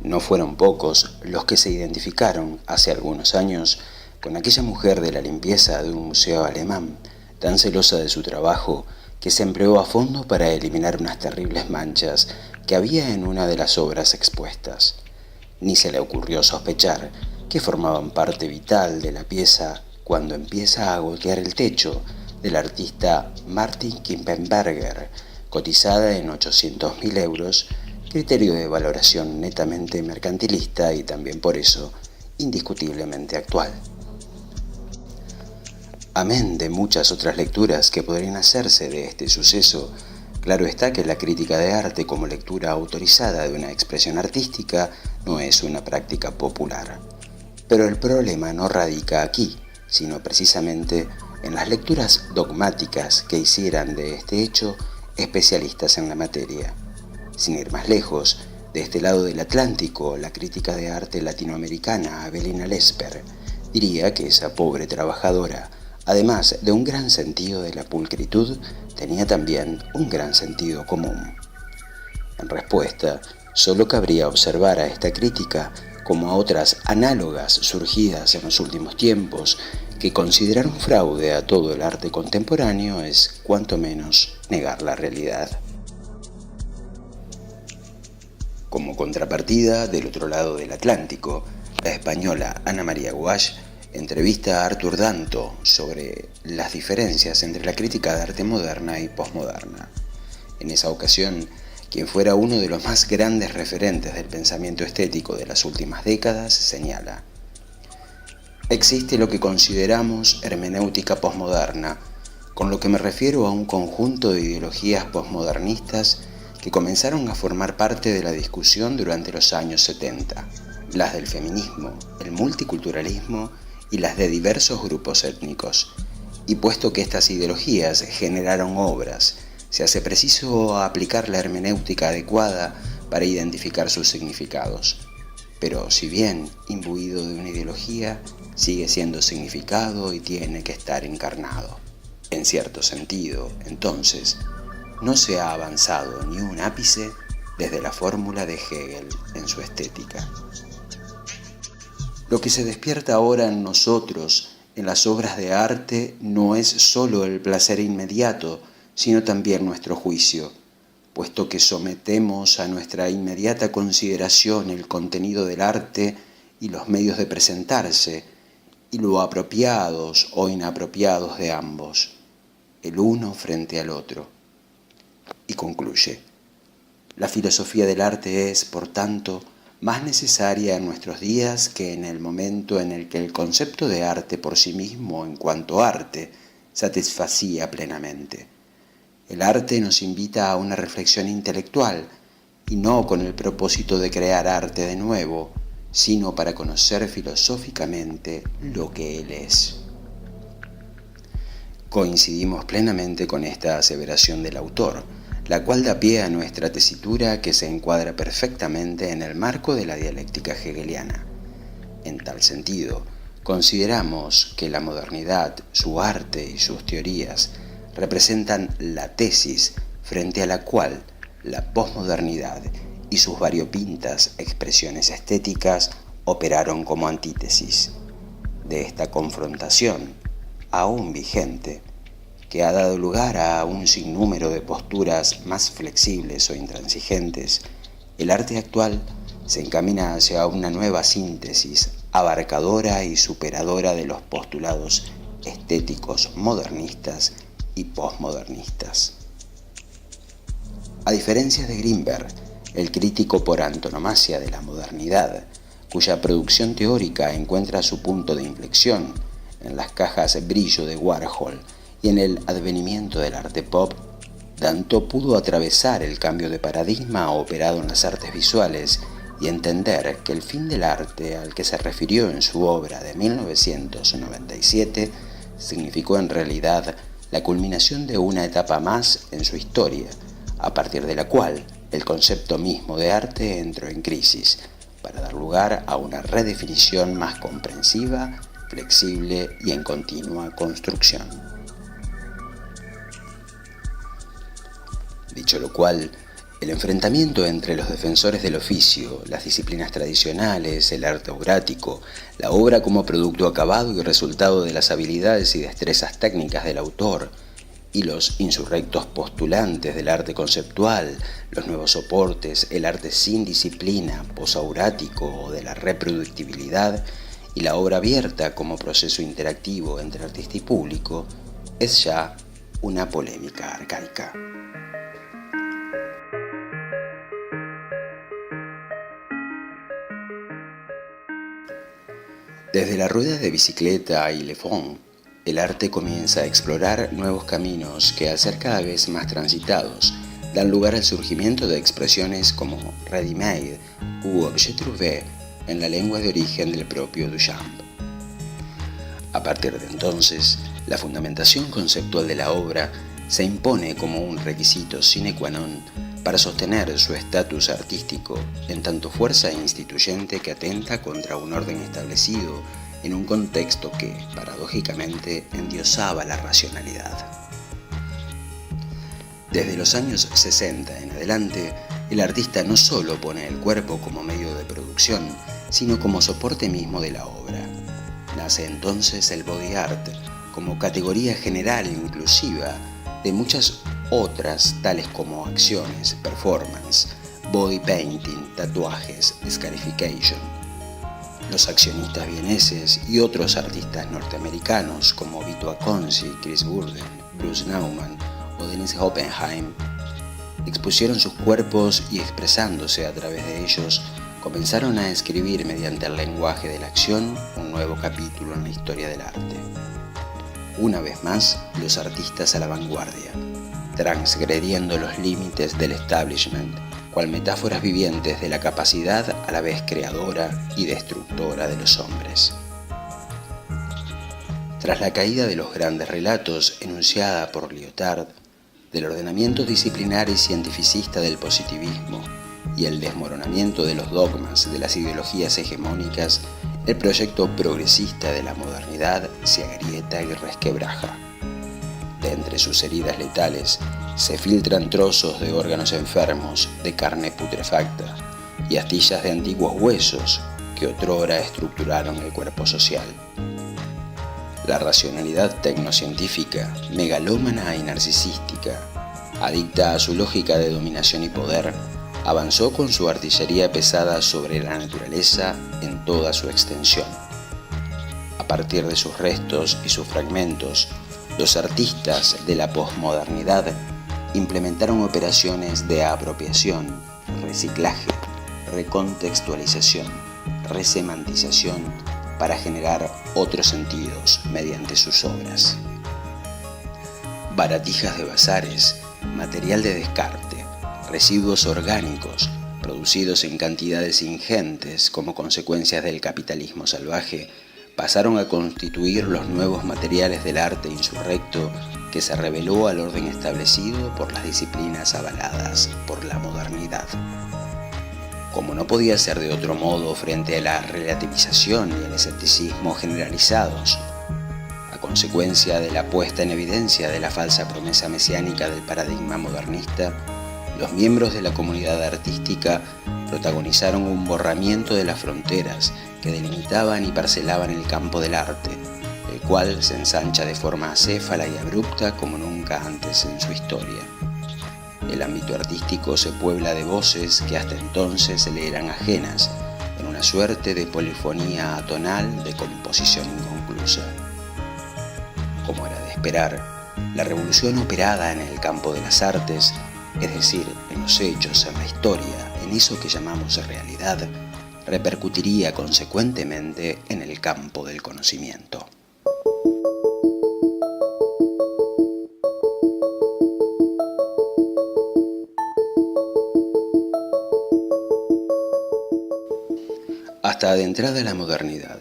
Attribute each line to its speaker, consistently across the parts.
Speaker 1: No fueron pocos los que se identificaron hace algunos años con aquella mujer de la limpieza de un museo alemán, tan celosa de su trabajo que se empleó a fondo para eliminar unas terribles manchas que había en una de las obras expuestas. Ni se le ocurrió sospechar que formaban parte vital de la pieza cuando empieza a gotear el techo del artista Martin Kippenberger, cotizada en 800.000 euros, criterio de valoración netamente mercantilista y también por eso indiscutiblemente actual. Amén de muchas otras lecturas que podrían hacerse de este suceso, claro está que la crítica de arte como lectura autorizada de una expresión artística no es una práctica popular. Pero el problema no radica aquí, sino precisamente en las lecturas dogmáticas que hicieran de este hecho especialistas en la materia. Sin ir más lejos, de este lado del Atlántico, la crítica de arte latinoamericana Avelina Lesper diría que esa pobre trabajadora, además de un gran sentido de la pulcritud, tenía también un gran sentido común. En respuesta, solo cabría observar a esta crítica como a otras análogas surgidas en los últimos tiempos, que considerar un fraude a todo el arte contemporáneo es, cuanto menos, negar la realidad. Como contrapartida, del otro lado del Atlántico, la española Ana María Guasch entrevista a Artur Danto sobre las diferencias entre la crítica de arte moderna y posmoderna. En esa ocasión, quien fuera uno de los más grandes referentes del pensamiento estético de las últimas décadas, señala: existe lo que consideramos hermenéutica posmoderna, con lo que me refiero a un conjunto de ideologías posmodernistas que comenzaron a formar parte de la discusión durante los años 70, las del feminismo, el multiculturalismo y las de diversos grupos étnicos. Y puesto que estas ideologías generaron obras, se hace preciso aplicar la hermenéutica adecuada para identificar sus significados. Pero si bien imbuido de una ideología, sigue siendo significado y tiene que estar encarnado. En cierto sentido, entonces, no se ha avanzado ni un ápice desde la fórmula de Hegel en su estética. Lo que se despierta ahora en nosotros, en las obras de arte, no es sólo el placer inmediato, sino también nuestro juicio, puesto que sometemos a nuestra inmediata consideración el contenido del arte y los medios de presentarse, y lo apropiados o inapropiados de ambos, el uno frente al otro. Y concluye: la filosofía del arte es, por tanto, más necesaria en nuestros días que en el momento en el que el concepto de arte por sí mismo, en cuanto arte, satisfacía plenamente. El arte nos invita a una reflexión intelectual, y no con el propósito de crear arte de nuevo, sino para conocer filosóficamente lo que él es. Coincidimos plenamente con esta aseveración del autor, la cual da pie a nuestra tesitura que se encuadra perfectamente en el marco de la dialéctica hegeliana. En tal sentido, consideramos que la modernidad, su arte y sus teorías representan la tesis frente a la cual la posmodernidad y sus variopintas expresiones estéticas operaron como antítesis. De esta confrontación, aún vigente, que ha dado lugar a un sinnúmero de posturas más flexibles o intransigentes, el arte actual se encamina hacia una nueva síntesis abarcadora y superadora de los postulados estéticos modernistas y posmodernistas. A diferencia de Grinberg, el crítico por antonomasia de la modernidad, cuya producción teórica encuentra su punto de inflexión en las cajas brillo de Warhol y en el advenimiento del arte pop, Danto pudo atravesar el cambio de paradigma operado en las artes visuales y entender que el fin del arte al que se refirió en su obra de 1997 significó en realidad la culminación de una etapa más en su historia, a partir de la cual el concepto mismo de arte entró en crisis, para dar lugar a una redefinición más comprensiva, flexible y en continua construcción. Dicho lo cual, El enfrentamiento entre los defensores del oficio, las disciplinas tradicionales, el arte aurático, la obra como producto acabado y resultado de las habilidades y destrezas técnicas del autor, y los insurrectos postulantes del arte conceptual, los nuevos soportes, el arte sin disciplina, posaurático o de la reproductibilidad, y la obra abierta como proceso interactivo entre artista y público, es ya una polémica arcaica. Desde la rueda de bicicleta y Le Fond, el arte comienza a explorar nuevos caminos que, al ser cada vez más transitados, dan lugar al surgimiento de expresiones como ready-made u objet trouvé en la lengua de origen del propio Duchamp. A partir de entonces, la fundamentación conceptual de la obra se impone como un requisito sine qua non para sostener su estatus artístico en tanto fuerza instituyente que atenta contra un orden establecido en un contexto que, paradójicamente, endiosaba la racionalidad. Desde los años 60 en adelante, el artista no solo pone el cuerpo como medio de producción, sino como soporte mismo de la obra. Nace entonces el body art como categoría general e inclusiva de muchas otras, tales como acciones, performance, body painting, tatuajes, scarification. Los accionistas vieneses y otros artistas norteamericanos como Vito Acconci, Chris Burden, Bruce Nauman o Dennis Hoppenheim expusieron sus cuerpos y, expresándose a través de ellos, comenzaron a escribir mediante el lenguaje de la acción un nuevo capítulo en la historia del arte. Una vez más, los artistas a la vanguardia, transgrediendo los límites del establishment, cual metáforas vivientes de la capacidad a la vez creadora y destructora de los hombres. Tras la caída de los grandes relatos enunciada por Lyotard, del ordenamiento disciplinar y cientificista del positivismo y el desmoronamiento de los dogmas de las ideologías hegemónicas, el proyecto progresista de la modernidad se agrieta y resquebraja. De entre sus heridas letales se filtran trozos de órganos enfermos, de carne putrefacta y astillas de antiguos huesos que otrora estructuraron el cuerpo social. La racionalidad tecnocientífica, megalómana y narcisística, adicta a su lógica de dominación y poder, avanzó con su artillería pesada sobre la naturaleza en toda su extensión. A partir de sus restos y sus fragmentos, los artistas de la posmodernidad implementaron operaciones de apropiación, reciclaje, recontextualización, resemantización para generar otros sentidos mediante sus obras. Baratijas de bazares, material de descarte, residuos orgánicos producidos en cantidades ingentes como consecuencias del capitalismo salvaje, pasaron a constituir los nuevos materiales del arte insurrecto que se rebeló al orden establecido por las disciplinas avaladas por la modernidad. Como no podía ser de otro modo frente a la relativización y el escepticismo generalizados, a consecuencia de la puesta en evidencia de la falsa promesa mesiánica del paradigma modernista, los miembros de la comunidad artística protagonizaron un borramiento de las fronteras que delimitaban y parcelaban el campo del arte, el cual se ensancha de forma acéfala y abrupta como nunca antes en su historia. El ámbito artístico se puebla de voces que hasta entonces le eran ajenas, en una suerte de polifonía atonal de composición inconclusa. Como era de esperar, la revolución operada en el campo de las artes, es decir, en los hechos, en la historia, en eso que llamamos realidad, repercutiría consecuentemente en el campo del conocimiento. Hasta adentrada la modernidad,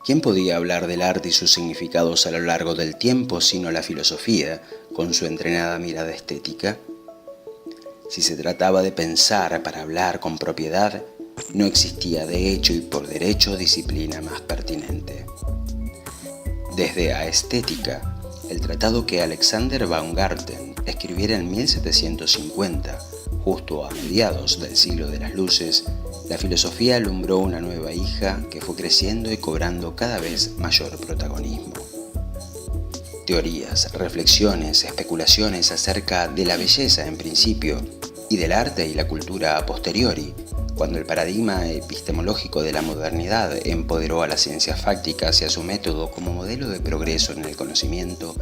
Speaker 1: ¿quién podía hablar del arte y sus significados a lo largo del tiempo sino la filosofía, con su entrenada mirada estética? Si se trataba de pensar para hablar con propiedad, no existía de hecho y por derecho disciplina más pertinente. Desde Aesthetica, el tratado que Alexander Baumgarten escribiera en 1750, Justo a mediados del siglo de las luces, la filosofía alumbró una nueva hija que fue creciendo y cobrando cada vez mayor protagonismo. Teorías, reflexiones, especulaciones acerca de la belleza en principio y del arte y la cultura a posteriori, cuando el paradigma epistemológico de la modernidad empoderó a las ciencias fácticas y a su método como modelo de progreso en el conocimiento,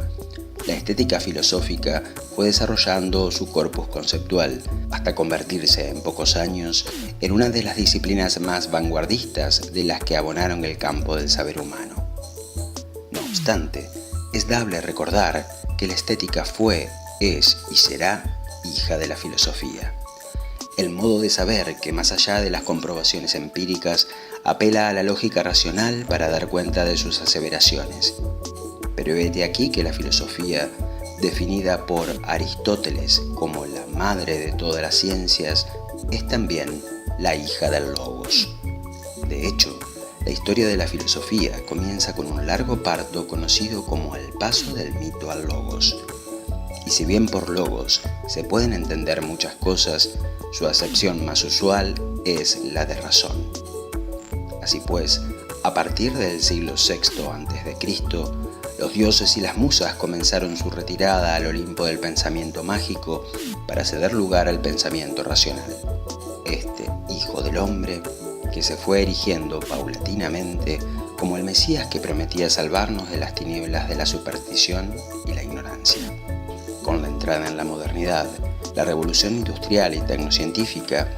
Speaker 1: la estética filosófica fue desarrollando su corpus conceptual hasta convertirse en pocos años en una de las disciplinas más vanguardistas de las que abonaron el campo del saber humano. No obstante, es dable recordar que la estética fue, es y será hija de la filosofía. El modo de saber que, más allá de las comprobaciones empíricas, apela a la lógica racional para dar cuenta de sus aseveraciones. Pero vete aquí que la filosofía, definida por Aristóteles como la madre de todas las ciencias, es también la hija del logos. De hecho, la historia de la filosofía comienza con un largo parto conocido como el paso del mito al logos. Y si bien por logos se pueden entender muchas cosas, su acepción más usual es la de razón. Así pues, a partir del siglo VI a.C., los dioses y las musas comenzaron su retirada al Olimpo del pensamiento mágico para ceder lugar al pensamiento racional. Este hijo del hombre, que se fue erigiendo paulatinamente como el Mesías que prometía salvarnos de las tinieblas de la superstición y la ignorancia. Con la entrada en la modernidad, la revolución industrial y tecnocientífica,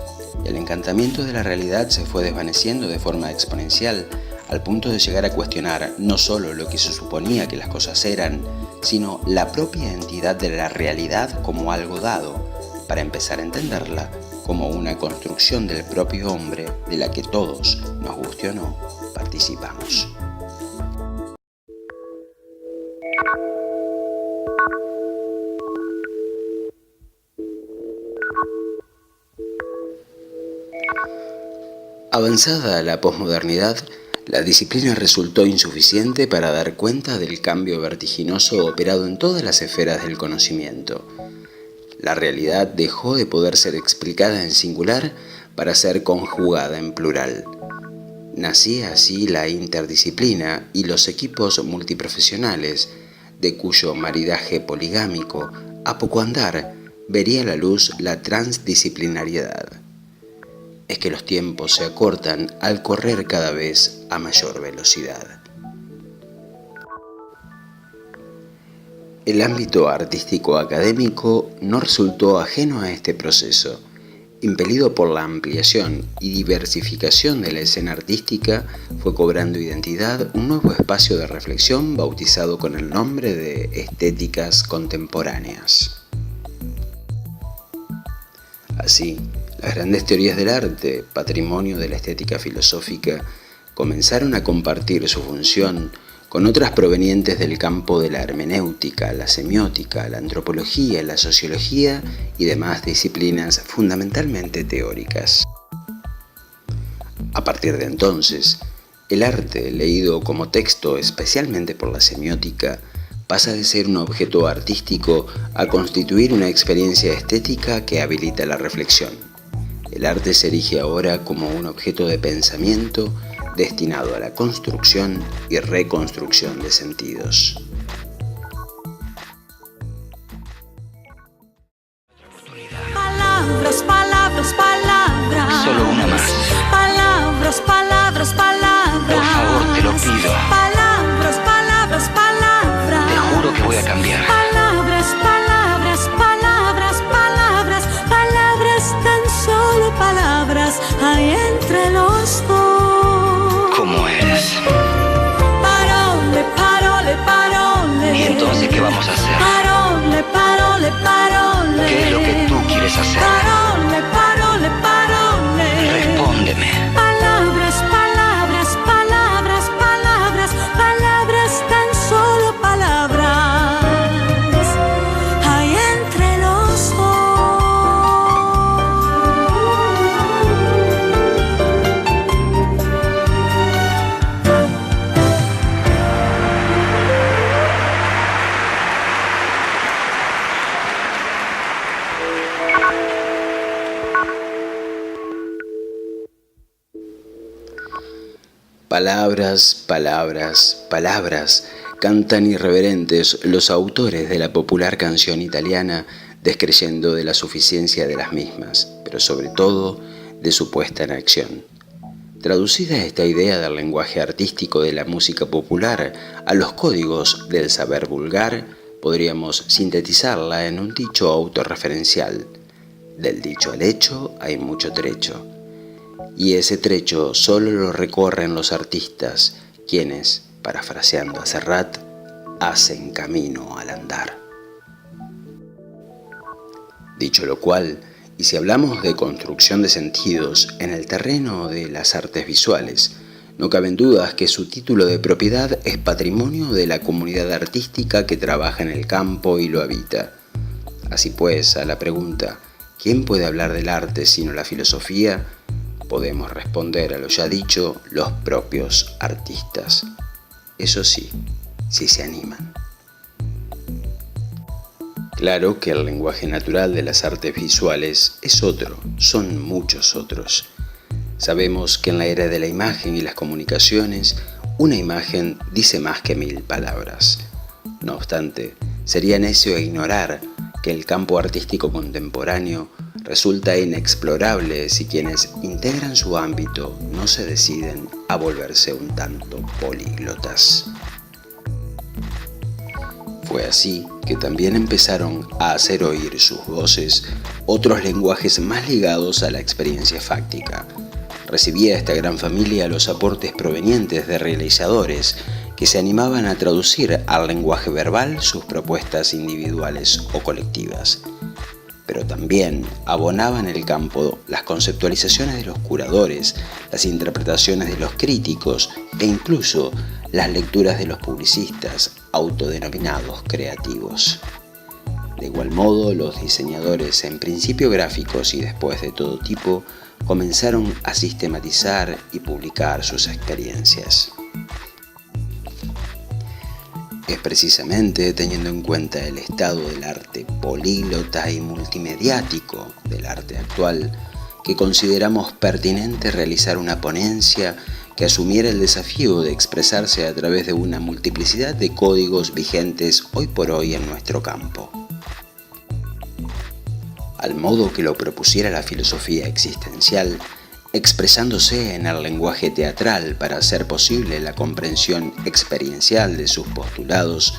Speaker 1: el encantamiento de la realidad se fue desvaneciendo de forma exponencial al punto de llegar a cuestionar no solo lo que se suponía que las cosas eran, sino la propia entidad de la realidad como algo dado, para empezar a entenderla como una construcción del propio hombre de la que todos, nos guste o no, participamos. Avanzada la posmodernidad, la disciplina resultó insuficiente para dar cuenta del cambio vertiginoso operado en todas las esferas del conocimiento. La realidad dejó de poder ser explicada en singular para ser conjugada en plural. Nacía así la interdisciplina y los equipos multiprofesionales, de cuyo maridaje poligámico, a poco andar, vería la luz la transdisciplinariedad. Es que los tiempos se acortan al correr cada vez a mayor velocidad. El ámbito artístico académico no resultó ajeno a este proceso. Impelido por la ampliación y diversificación de la escena artística, fue cobrando identidad un nuevo espacio de reflexión bautizado con el nombre de estéticas contemporáneas. Así, las grandes teorías del arte, patrimonio de la estética filosófica, comenzaron a compartir su función con otras provenientes del campo de la hermenéutica, la semiótica, la antropología, la sociología y demás disciplinas fundamentalmente teóricas. A partir de entonces, el arte, leído como texto especialmente por la semiótica, pasa de ser un objeto artístico a constituir una experiencia estética que habilita la reflexión. El arte se erige ahora como un objeto de pensamiento destinado a la construcción y reconstrucción de sentidos.
Speaker 2: Palabras, palabras, palabras.
Speaker 3: Solo una más.
Speaker 2: Palabras, palabras, palabras.
Speaker 3: Por favor, te lo pido.
Speaker 2: Palabras, palabras, palabras.
Speaker 3: Te juro que voy a cambiar.
Speaker 2: Palabras, palabras, palabras, palabras. Palabras, tan solo palabras. Hay entre los dos.
Speaker 3: ¿Cómo eres?
Speaker 2: Parole, parole, parole.
Speaker 3: ¿Y entonces qué vamos a hacer?
Speaker 2: Parole, parole, parole.
Speaker 3: ¿Qué es lo que tú quieres hacer?
Speaker 2: Parole, parole, parole.
Speaker 3: Respóndeme.
Speaker 2: Palabras, palabras, palabras, palabras, palabras, tan solo palabras. Hay entre los dos.
Speaker 1: Palabras, palabras, palabras, cantan irreverentes los autores de la popular canción italiana, descreyendo de la suficiencia de las mismas, pero sobre todo de su puesta en acción. Traducida esta idea del lenguaje artístico de la música popular a los códigos del saber vulgar, podríamos sintetizarla en un dicho autorreferencial: del dicho al hecho hay mucho trecho. Y ese trecho solo lo recorren los artistas, quienes, parafraseando a Serrat, hacen camino al andar. Dicho lo cual, y si hablamos de construcción de sentidos en el terreno de las artes visuales, no caben dudas que su título de propiedad es patrimonio de la comunidad artística que trabaja en el campo y lo habita. Así pues, a la pregunta ¿quién puede hablar del arte sino la filosofía?, podemos responder a lo ya dicho: los propios artistas. Eso sí, si se animan. Claro que el lenguaje natural de las artes visuales es otro, son muchos otros. Sabemos que en la era de la imagen y las comunicaciones, una imagen dice más que 1000 palabras. No obstante, sería necio ignorar que el campo artístico contemporáneo resulta inexplorable si quienes integran su ámbito no se deciden a volverse un tanto políglotas. Fue así que también empezaron a hacer oír sus voces otros lenguajes más ligados a la experiencia fáctica. Recibía esta gran familia los aportes provenientes de realizadores que se animaban a traducir al lenguaje verbal sus propuestas individuales o colectivas. Pero también abonaban el campo las conceptualizaciones de los curadores, las interpretaciones de los críticos e incluso las lecturas de los publicistas, autodenominados creativos. De igual modo, los diseñadores, en principio gráficos y después de todo tipo, comenzaron a sistematizar y publicar sus experiencias. Es precisamente teniendo en cuenta el estado del arte políglota y multimediático del arte actual que consideramos pertinente realizar una ponencia que asumiera el desafío de expresarse a través de una multiplicidad de códigos vigentes hoy por hoy en nuestro campo. Al modo que lo propusiera la filosofía existencial, expresándose en el lenguaje teatral para hacer posible la comprensión experiencial de sus postulados,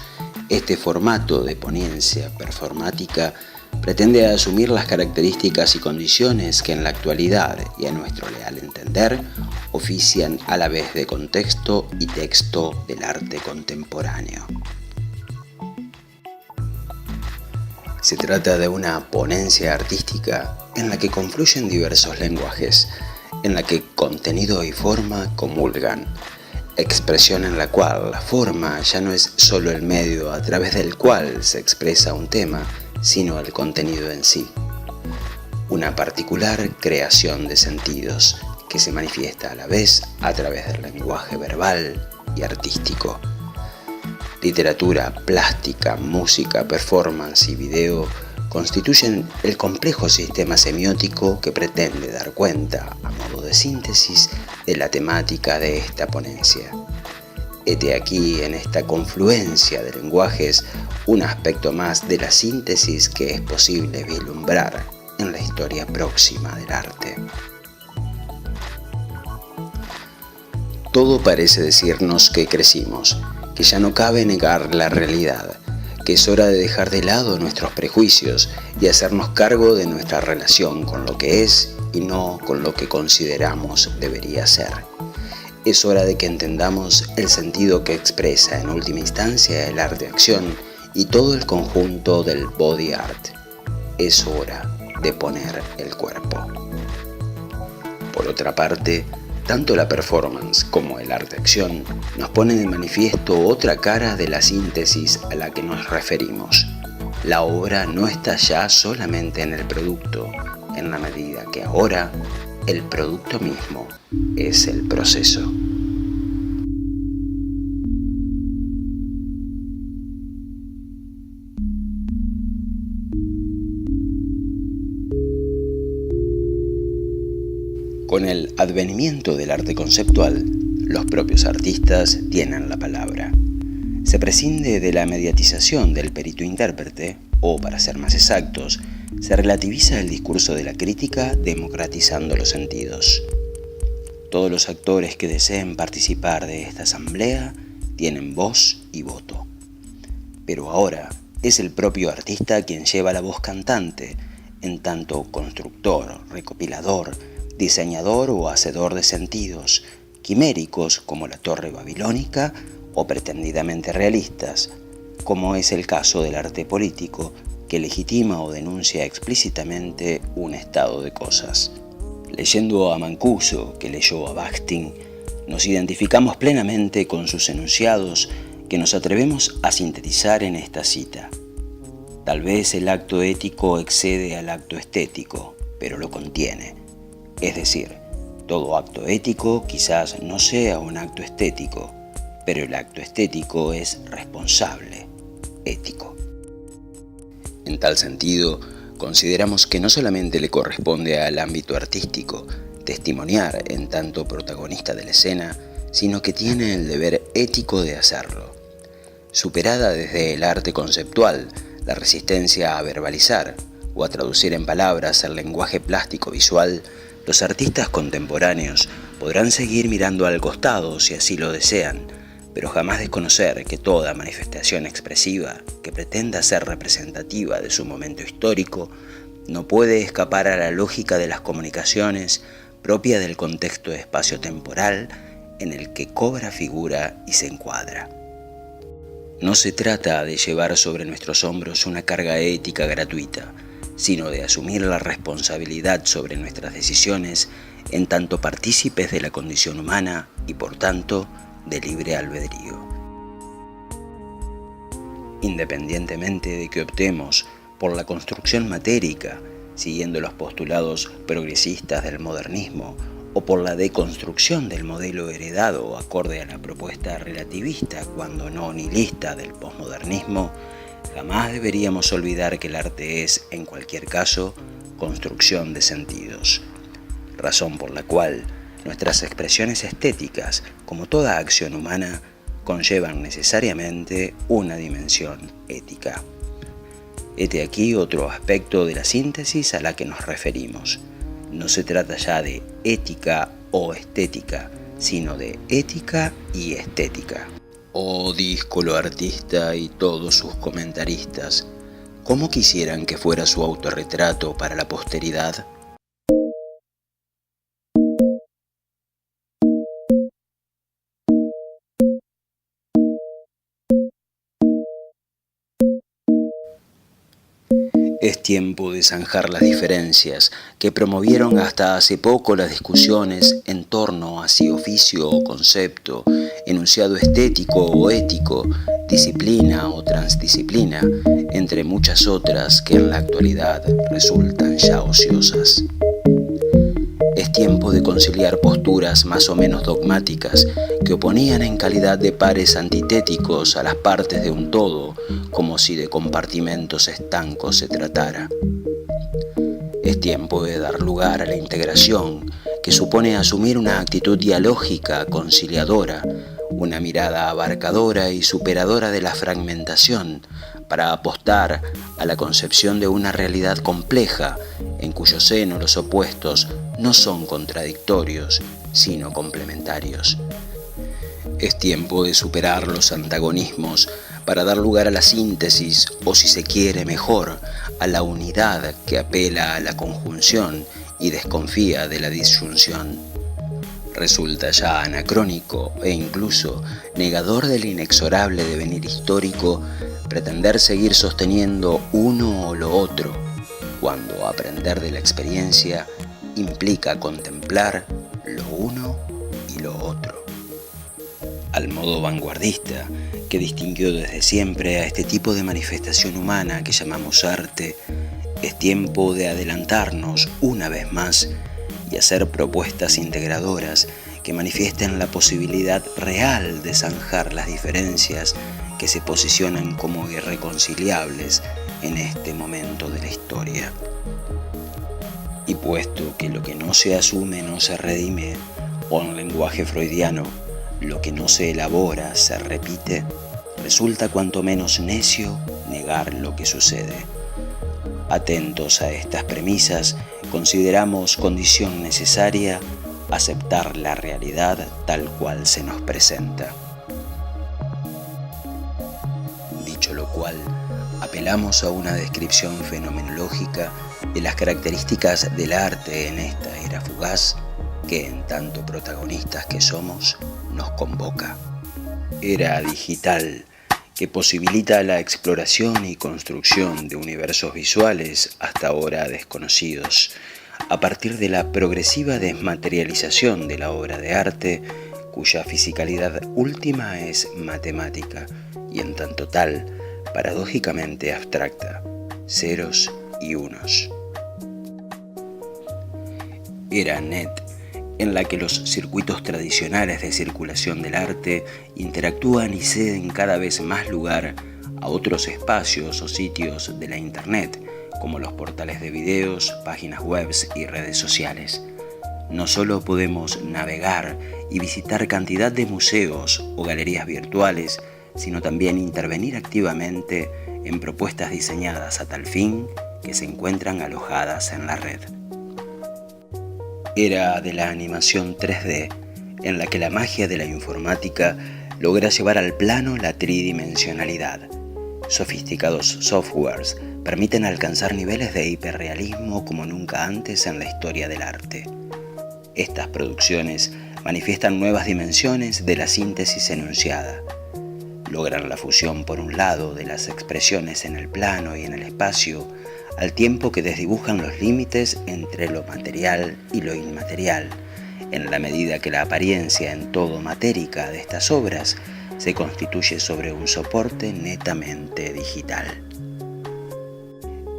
Speaker 1: este formato de ponencia performática pretende asumir las características y condiciones que en la actualidad y a nuestro leal entender ofician a la vez de contexto y texto del arte contemporáneo. Se trata de una ponencia artística en la que confluyen diversos lenguajes, en la que contenido y forma comulgan, expresión en la cual la forma ya no es solo el medio a través del cual se expresa un tema, sino el contenido en sí. Una particular creación de sentidos que se manifiesta a la vez a través del lenguaje verbal y artístico. Literatura, plástica, música, performance y video constituyen el complejo sistema semiótico que pretende dar cuenta, a modo de síntesis, de la temática de esta ponencia. Hete aquí, en esta confluencia de lenguajes, un aspecto más de la síntesis que es posible vislumbrar en la historia próxima del arte. Todo parece decirnos que crecimos, que ya no cabe negar la realidad, que es hora de dejar de lado nuestros prejuicios y hacernos cargo de nuestra relación con lo que es y no con lo que consideramos debería ser. Es hora de que entendamos el sentido que expresa en última instancia el arte-acción y todo el conjunto del body art. Es hora de poner el cuerpo. Por otra parte, tanto la performance como el arte-acción nos ponen de manifiesto otra cara de la síntesis a la que nos referimos. La obra no está ya solamente en el producto, en la medida que ahora el producto mismo es el proceso. Con el advenimiento del arte conceptual, los propios artistas tienen la palabra. Se prescinde de la mediatización del perito intérprete, o para ser más exactos, se relativiza el discurso de la crítica democratizando los sentidos. Todos los actores que deseen participar de esta asamblea tienen voz y voto. Pero ahora es el propio artista quien lleva la voz cantante, en tanto constructor, recopilador, diseñador o hacedor de sentidos, quiméricos como la torre babilónica o pretendidamente realistas, como es el caso del arte político, que legitima o denuncia explícitamente un estado de cosas. Leyendo a Mancuso, que leyó a Bakhtin, nos identificamos plenamente con sus enunciados que nos atrevemos a sintetizar en esta cita. Tal vez el acto ético excede al acto estético, pero lo contiene. Es decir, todo acto ético quizás no sea un acto estético, pero el acto estético es responsable, ético. En tal sentido, consideramos que no solamente le corresponde al ámbito artístico testimoniar en tanto protagonista de la escena, sino que tiene el deber ético de hacerlo. Superada desde el arte conceptual, la resistencia a verbalizar o a traducir en palabras el lenguaje plástico visual, los artistas contemporáneos podrán seguir mirando al costado si así lo desean, pero jamás desconocer que toda manifestación expresiva que pretenda ser representativa de su momento histórico no puede escapar a la lógica de las comunicaciones propia del contexto espacio-temporal en el que cobra figura y se encuadra. No se trata de llevar sobre nuestros hombros una carga ética gratuita, sino de asumir la responsabilidad sobre nuestras decisiones en tanto partícipes de la condición humana y por tanto de libre albedrío. Independientemente de que optemos por la construcción matérica, siguiendo los postulados progresistas del modernismo, o por la deconstrucción del modelo heredado acorde a la propuesta relativista, cuando no nihilista, del posmodernismo, jamás deberíamos olvidar que el arte es, en cualquier caso, construcción de sentidos, razón por la cual nuestras expresiones estéticas, como toda acción humana, conllevan necesariamente una dimensión ética. Hete aquí otro aspecto de la síntesis a la que nos referimos. No se trata ya de ética o estética, sino de ética y estética. Oh díscolo artista y todos sus comentaristas, ¿cómo quisieran que fuera su autorretrato para la posteridad? Es tiempo de zanjar las diferencias que promovieron hasta hace poco las discusiones en torno a si oficio o concepto, enunciado estético o ético, disciplina o transdisciplina, entre muchas otras que en la actualidad resultan ya ociosas. Es tiempo de conciliar posturas más o menos dogmáticas que oponían en calidad de pares antitéticos a las partes de un todo, como si de compartimentos estancos se tratara. Es tiempo de dar lugar a la integración, que supone asumir una actitud dialógica, conciliadora, una mirada abarcadora y superadora de la fragmentación, para apostar a la concepción de una realidad compleja, en cuyo seno los opuestos no son contradictorios, sino complementarios. Es tiempo de superar los antagonismos para dar lugar a la síntesis, o si se quiere mejor, a la unidad que apela a la conjunción y desconfía de la disyunción. Resulta ya anacrónico e incluso negador del inexorable devenir histórico pretender seguir sosteniendo uno o lo otro, cuando aprender de la experiencia implica contemplar lo uno y lo otro. Al modo vanguardista, que distinguió desde siempre a este tipo de manifestación humana que llamamos arte, es tiempo de adelantarnos una vez más y hacer propuestas integradoras que manifiesten la posibilidad real de zanjar las diferencias que se posicionan como irreconciliables en este momento de la historia. Y puesto que lo que no se asume no se redime, o en lenguaje freudiano, lo que no se elabora se repite, resulta cuanto menos necio negar lo que sucede. Atentos a estas premisas, consideramos condición necesaria aceptar la realidad tal cual se nos presenta. Dicho lo cual, apelamos a una descripción fenomenológica de las características del arte en esta era fugaz que, en tanto protagonistas que somos, nos convoca. Era digital, que posibilita la exploración y construcción de universos visuales hasta ahora desconocidos, a partir de la progresiva desmaterialización de la obra de arte, cuya fisicalidad última es matemática y en tanto tal, paradójicamente abstracta, ceros y unos. Era net, en la que los circuitos tradicionales de circulación del arte interactúan y ceden cada vez más lugar a otros espacios o sitios de la Internet, como los portales de videos, páginas web y redes sociales. No solo podemos navegar y visitar cantidad de museos o galerías virtuales, sino también intervenir activamente en propuestas diseñadas a tal fin que se encuentran alojadas en la red. Era de la animación 3D, en la que la magia de la informática logra llevar al plano la tridimensionalidad. Sofisticados softwares permiten alcanzar niveles de hiperrealismo como nunca antes en la historia del arte. Estas producciones manifiestan nuevas dimensiones de la síntesis enunciada. Logran la fusión, por un lado, de las expresiones en el plano y en el espacio, al tiempo que desdibujan los límites entre lo material y lo inmaterial, en la medida que la apariencia en todo matérica de estas obras se constituye sobre un soporte netamente digital.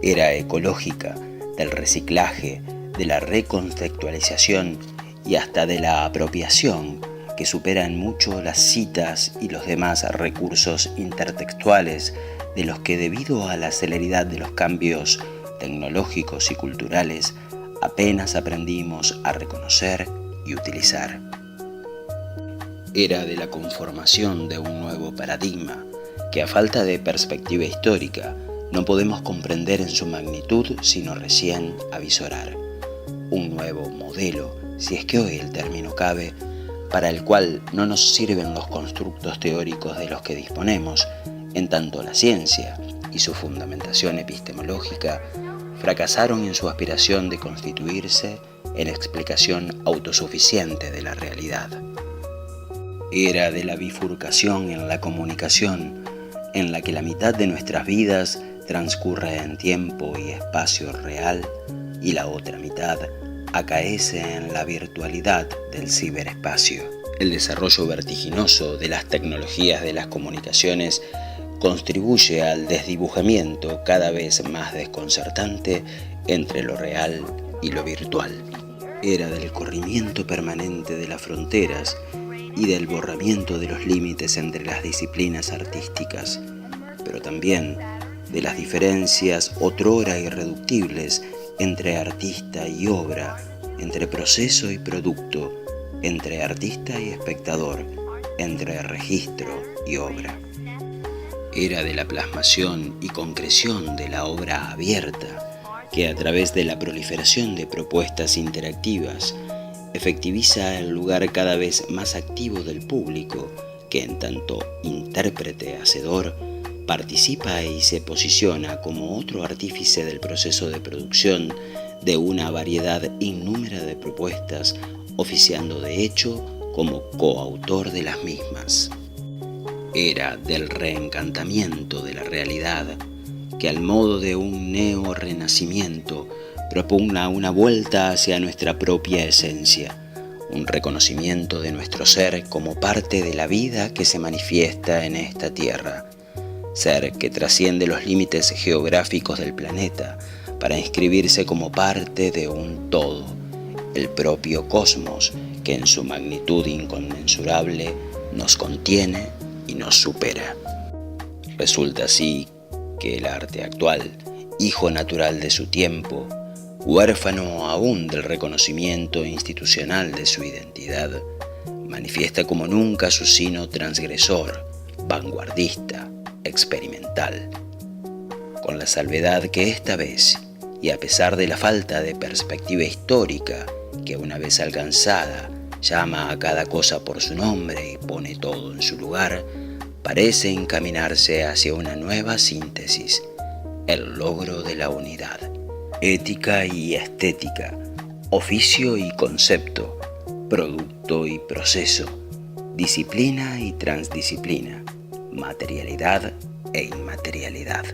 Speaker 1: Era ecológica, del reciclaje, de la recontextualización y hasta de la apropiación, que superan mucho las citas y los demás recursos intertextuales de los que, debido a la celeridad de los cambios tecnológicos y culturales, apenas aprendimos a reconocer y utilizar. Era de la conformación de un nuevo paradigma que, a falta de perspectiva histórica, no podemos comprender en su magnitud sino recién avisorar. Un nuevo modelo, si es que hoy el término cabe, para el cual no nos sirven los constructos teóricos de los que disponemos, en tanto la ciencia y su fundamentación epistemológica fracasaron en su aspiración de constituirse en explicación autosuficiente de la realidad. Era de la bifurcación en la comunicación, en la que la mitad de nuestras vidas transcurre en tiempo y espacio real y la otra mitad acaece en la virtualidad del ciberespacio. El desarrollo vertiginoso de las tecnologías de las comunicaciones contribuye al desdibujamiento cada vez más desconcertante entre lo real y lo virtual. Era del corrimiento permanente de las fronteras y del borramiento de los límites entre las disciplinas artísticas, pero también de las diferencias otrora irreductibles entre artista y obra, entre proceso y producto, entre artista y espectador, entre registro y obra. Era de la plasmación y concreción de la obra abierta, que a través de la proliferación de propuestas interactivas efectiviza el lugar cada vez más activo del público, que en tanto intérprete hacedor participa y se posiciona como otro artífice del proceso de producción de una variedad innúmera de propuestas, oficiando de hecho como coautor de las mismas. Era del reencantamiento de la realidad, que al modo de un neo-renacimiento propugna una vuelta hacia nuestra propia esencia, un reconocimiento de nuestro ser como parte de la vida que se manifiesta en esta tierra, ser que trasciende los límites geográficos del planeta para inscribirse como parte de un todo, el propio cosmos que en su magnitud inconmensurable nos contiene y nos supera. Resulta así que el arte actual, hijo natural de su tiempo, huérfano aún del reconocimiento institucional de su identidad, manifiesta como nunca su sino transgresor, vanguardista, experimental, con la salvedad que esta vez, y a pesar de la falta de perspectiva histórica que una vez alcanzada llama a cada cosa por su nombre y pone todo en su lugar, parece encaminarse hacia una nueva síntesis, el logro de la unidad, ética y estética, oficio y concepto, producto y proceso, disciplina y transdisciplina, materialidad e inmaterialidad.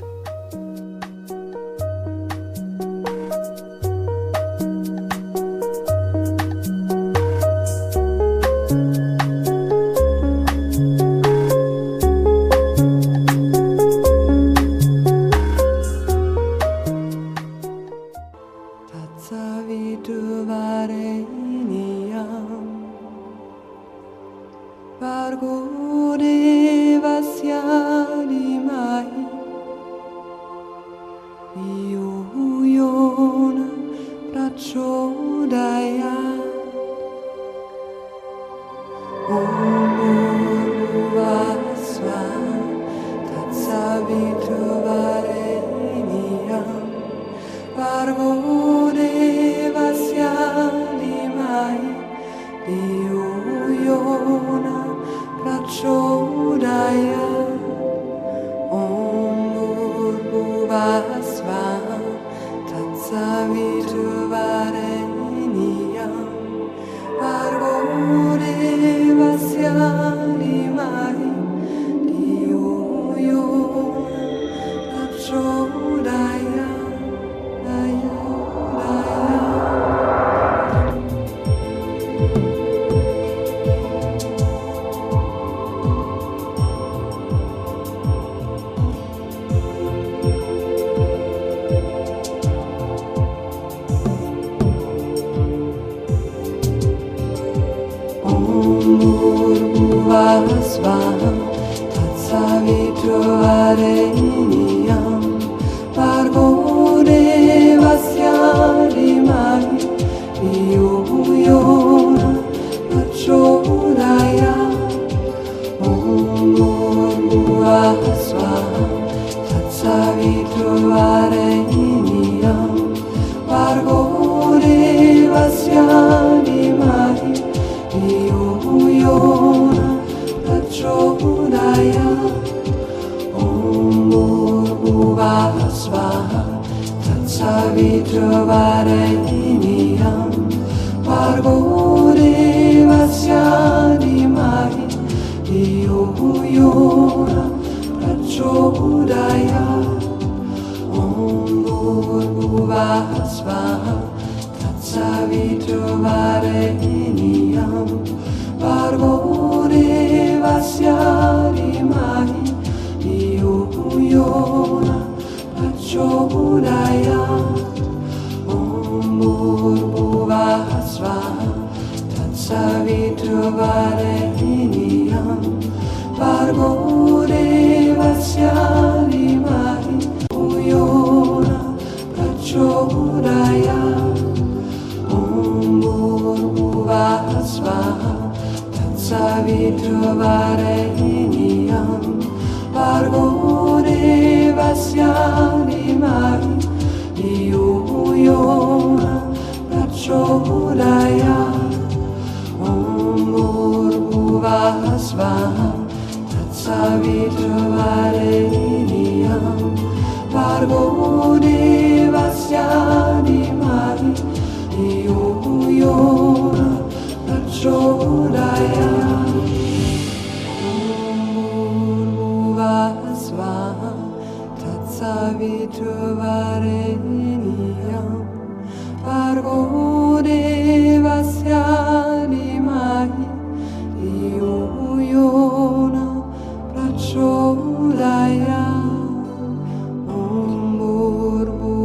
Speaker 4: Om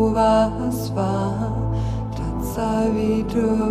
Speaker 4: Bhurvasvaha Tatsavitru